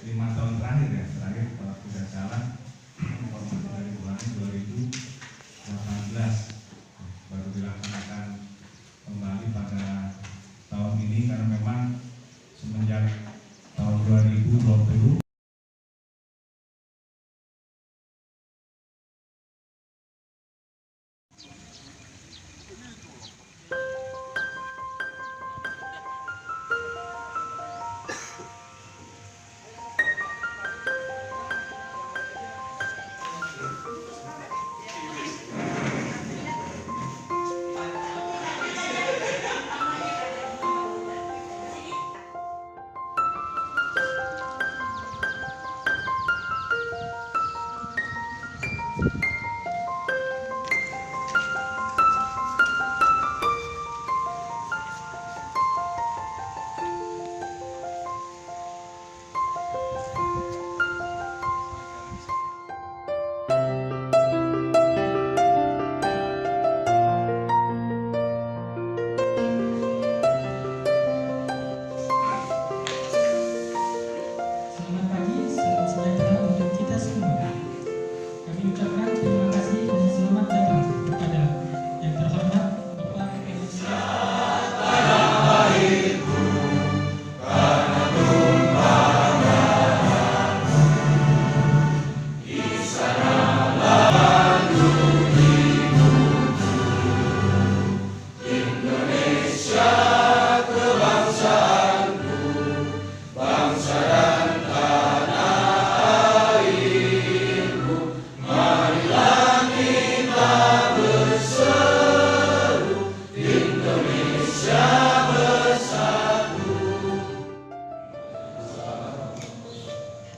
5 tahun terakhir ya, kalau tidak salah informasi dari bulan 2018 baru dilaksanakan kembali pada tahun ini, karena memang semenjak tahun 2020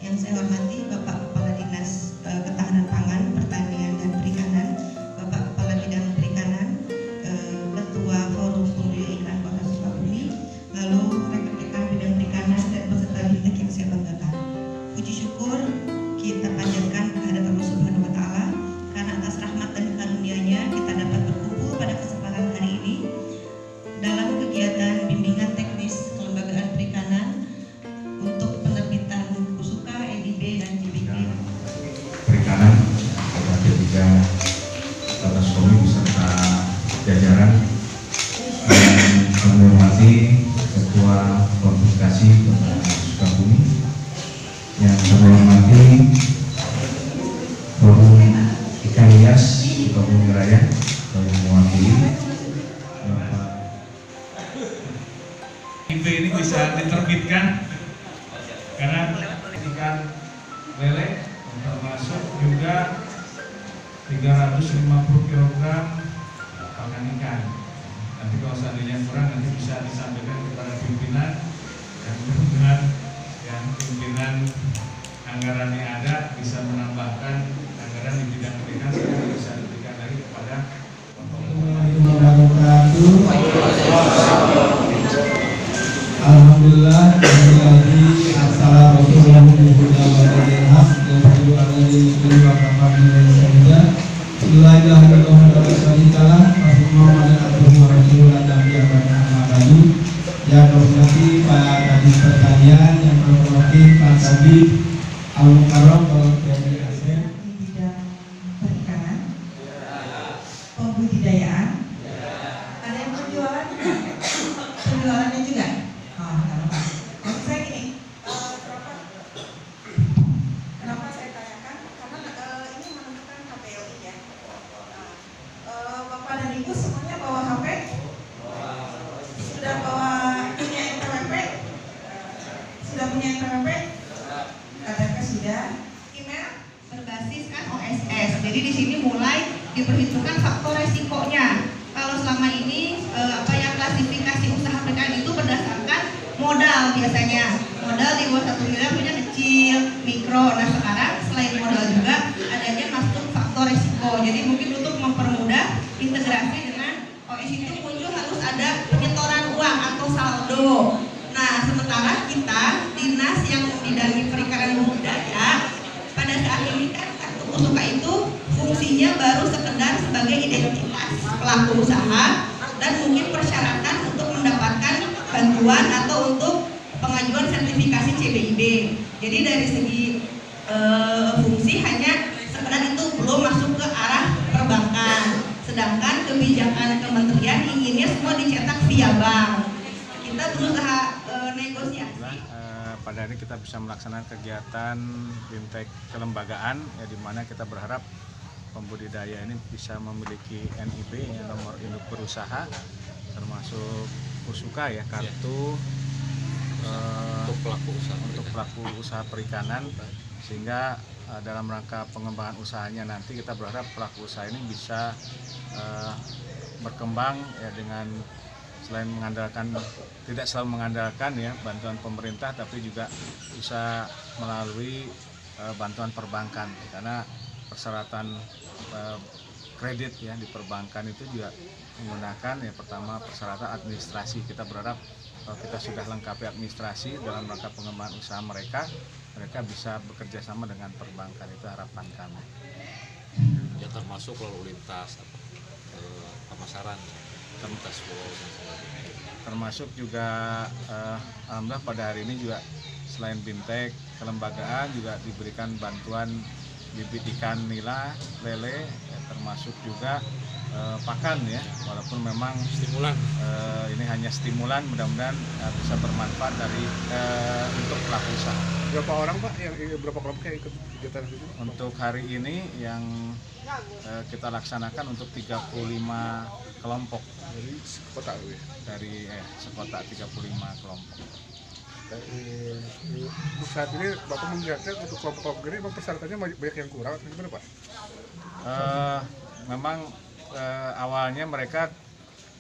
Yang saya hormati Bapak Kepala Dinas Ketahanan Pangan, Pertanian dan Perikanan, Bapak Kepala Bidang Perikanan, Ketua Forum Pembudidaya Ikan Kota Sukabumi, lalu rekan-rekan bidang perikanan dan peserta BIMTEK yang saya banggakan. Puji syukur kita panjatkan kehadirat Allah Subhanahu wa Ta'ala, karena atas rahmat dan karunia-Nya kita dapat berkumpul pada kesempatan hari ini dalam kegiatan bimbingan teknis kelembagaan perikanan untuk penerbitan Pusuka, EDB, dan JBG Perikanan, Bapak Ketiga Kota Sukabumi beserta jajaran, dan kami hormati Ketua Konfederasi Kota Sukabumi, yang kami hormati Forum Ikan Hias Sukabumi Raya yang mewakili Bapak IB ini bisa diterbitkan karena ikan lele termasuk juga 350 kg pakan ikan. Nanti kalau seandainya kurang nanti bisa disampaikan kepada pimpinan, dan mudah-mudahan yang pimpinan anggaran yang ada bisa menambahkan anggaran di bidang perikanan sehingga bisa diberikan lagi kepada Alhamdulillah, lagi asal Rasulullah Muhammad wa yang berhormati Pak Kadis Pertanian, yang berhormati Pak Kadis Al-Mukarram dari Aceh, bidang perikanan, pembudidayaan. Ada yang penjualan? Penjualannya juga? Oh, nggak apa-apa. Maksud saya gini, kenapa saya tanyakan? Karena ini menunjukkan KPLI ya. Bapak dan Ibu semuanya bawa HP? Sudah punya NPWP? Sudah punya NPWP? KTP sudah. Email berbasis kan OSS. Jadi di sini mulai diperhitungkan faktor resikonya. Kalau selama ini klasifikasi usaha perikanan itu berdasarkan modal biasanya. Modal di bawah 1 miliar punya kecil, mikro. Nah sekarang selain modal juga adanya masuk faktor resiko. Jadi mungkin untuk mempermudah integrasi dengan OS itu muncul harus ada penyetoran uang atau saldo. Nah sementara kita dinas yang membidangi perikanan budidaya pada saat ini kan kartu Pusuka itu fungsinya baru sekedar sebagai identitas pelaku usaha dan mungkin persyaratan untuk mendapatkan bantuan atau untuk pengajuan sertifikasi CBIB. Jadi dari segi fungsi hanya sekedar itu, belum masuk ke arah perbankan. Sedangkan kebijakan kementerian inginnya semua dicetak via bank. Kita berusaha negosiasi. Pada hari kita bisa melaksanakan kegiatan fintech kelembagaan, ya, di mana kita berharap pembudidaya ini bisa memiliki NIB, ya, nomor induk berusaha, termasuk Pusuka, ya, kartu untuk pelaku usaha perikanan, sehingga dalam rangka pengembangan usahanya nanti kita berharap pelaku usaha ini bisa berkembang, ya, dengan selain tidak selalu mengandalkan, ya, bantuan pemerintah, tapi juga bisa melalui bantuan perbankan, karena persyaratan kredit, ya, di perbankan itu juga menggunakan, ya, pertama persyaratan administrasi. Kita berharap kalau kita sudah lengkapi administrasi dalam rangka pengembangan usaha mereka bisa bekerja sama dengan perbankan. Itu harapan kami. Ya, termasuk lalu lintas pemasaran, lintas pulau dan sebagainya. Termasuk juga alhamdulillah pada hari ini juga selain fintech kelembagaan juga diberikan bantuan bibit ikan nila, lele, ya, termasuk juga pakan, ya, walaupun memang Stimulan. Ini hanya stimulan, mudah-mudahan bisa bermanfaat untuk pelaku usaha. Berapa orang Pak berapa kelompok yang ikut kegiatan itu? Untuk hari ini yang kita laksanakan untuk 35 kelompok Dari kota ya. dari sekota 35 kelompok. Saat ini Bapak melihatnya untuk kelompok-kelompok ini memang persyaratannya banyak yang kurang atau gimana Pak? Memang awalnya mereka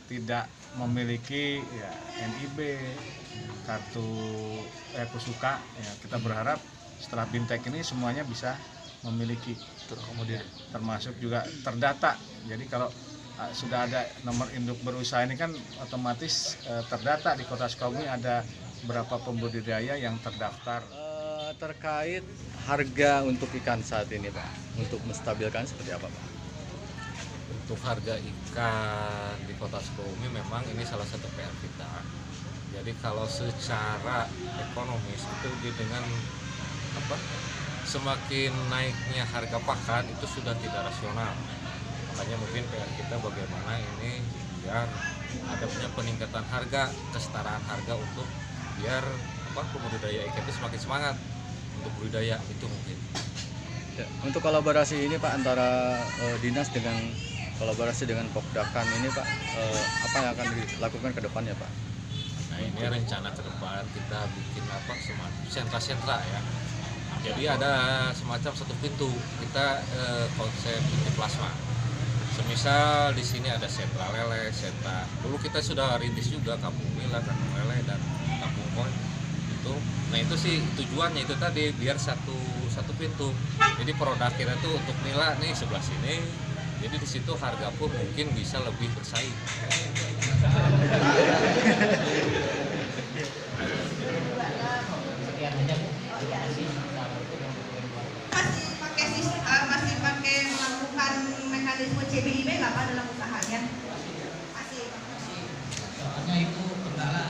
tidak memiliki, ya, NIB, kartu Pusuka, ya. Kita berharap setelah fintech ini semuanya bisa memiliki, Terakomodir. termasuk juga terdata. Jadi kalau sudah ada nomor induk berusaha ini kan otomatis terdata di Kota Sukabumi ada berapa pembudidaya yang terdaftar. Terkait harga untuk ikan saat ini Pak, untuk menstabilkan seperti apa Pak? Untuk harga ikan di Kota Sukabumi memang ini salah satu PR kita. Jadi kalau secara ekonomis itu dengan semakin naiknya harga pakan itu sudah tidak rasional. Makanya mungkin PR kita bagaimana ini biar ada punya peningkatan harga, kesetaraan harga untuk biar pembudidaya ikan itu semakin semangat untuk budidaya itu mungkin. Ya, untuk kolaborasi ini Pak antara dinas dengan kolaborasi dengan Pokdakan ini Pak, apa yang akan dilakukan ke depannya Pak? Nah, ini rencana ke depan kita bikin semacam sentra-sentra, ya. Jadi ada semacam satu pintu kita konsep pintu plasma. Semisal di sini ada sentra lele, sentra. Dulu kita sudah rintis juga Kampung Nila, Kampung Lele dan Kampung Koi. Itu, nah itu sih tujuannya itu tadi biar satu pintu. Jadi produk kita tuh untuk nila nih sebelah sini. Jadi di situ harga pun mungkin bisa lebih bersaing. Masih pakai melakukan mekanisme CBIB nggak Pak dalam usahanya? Masih. Soalnya itu kendala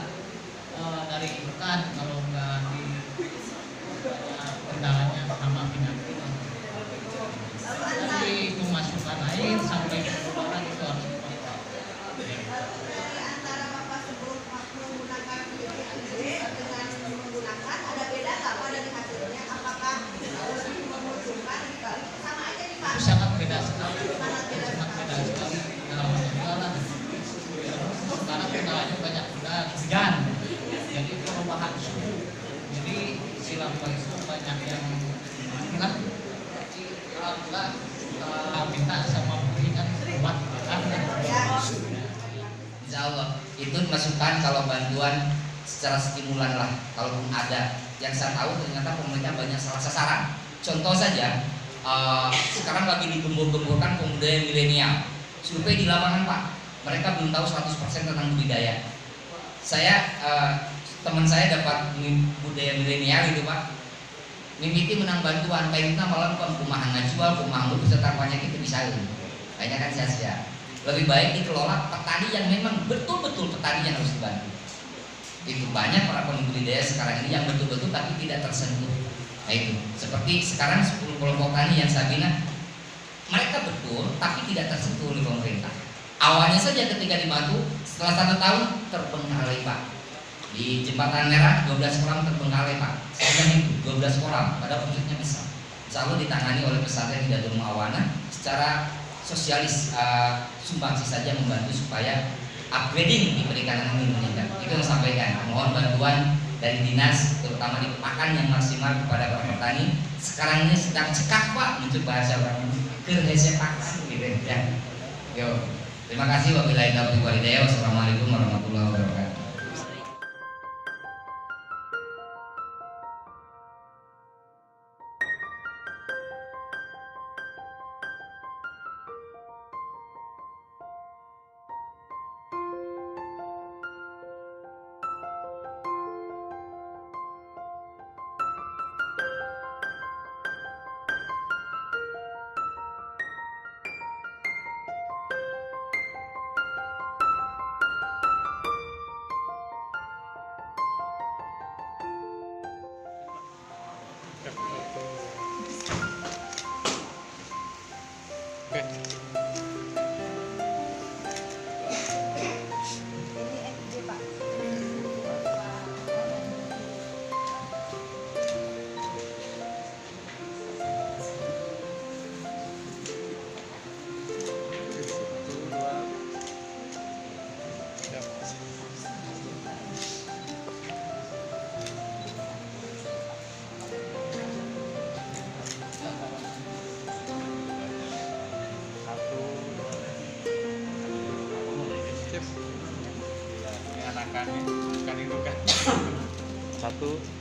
dari ikan, kalau nggak di kendalanya sama penyakit. Tapi pemasukan air sampai orang itu harus dipotong. Dari antara Bapak sebelum menggunakan CBIB dengan menggunakan ada beda nggak Pak dari hasilnya? Apakah lebih menguntungkan dibalik? Sama aja nih Pak. Sangat beda sekali. Sangat beda sekali. Dalam jualan. Karena kendalanya banyak hujan. Jadi perubahan suhu. Jadi silang itu banyak yang hilang. Jadi alhamdulillah kita minta sama pemerintah buat Insya Allah itu masukan kalau bantuan secara stimulan lah kalaupun ada. Yang saya tahu ternyata pemerintah banyak salah sasaran. Contoh saja sekarang lagi digembur-gemburkan pembudidaya milenial. Survei di lapangan Pak, mereka belum tahu 100% tentang budidaya. Teman saya dapat budaya milenial itu Pak, mimiti menang bantuan, kayaknya malah kumaha ngajual, kumaha beserta banyak itu bisa. Kayaknya kan sia-sia. Lebih baik dikelola petani yang memang betul-betul petani yang harus dibantu. Itu banyak para pembudidaya sekarang ini yang betul-betul tapi tidak tersentuh Nah itu, seperti sekarang 10 kelompok tani yang saya bina, mereka betul tapi tidak tersentuh oleh pemerintah. Awalnya saja ketika dibantu, setelah 1 tahun terbengkalai Pak. Di Jembatan Merah 12 orang terbengkalai Pak. Sekarang itu 12 orang, pada proyeknya besar. Insya Allah ditangani oleh pesantren Hidayatul Muawana secara sosialis, sumbangsi saja membantu supaya upgrading di perikanan ini meningkat. Itu yang saya sampaikan. Mohon bantuan dari dinas, terutama di pakan yang maksimal kepada para petani. Sekarang ini sedang cekak Pak, untuk bahasa orang kerhesepak gitu ya. Yo, terima kasih. Wabillahi taufiq wal hidayah. Wassalamualaikum warahmatullahi wabarakatuh. Kan itu kan. 1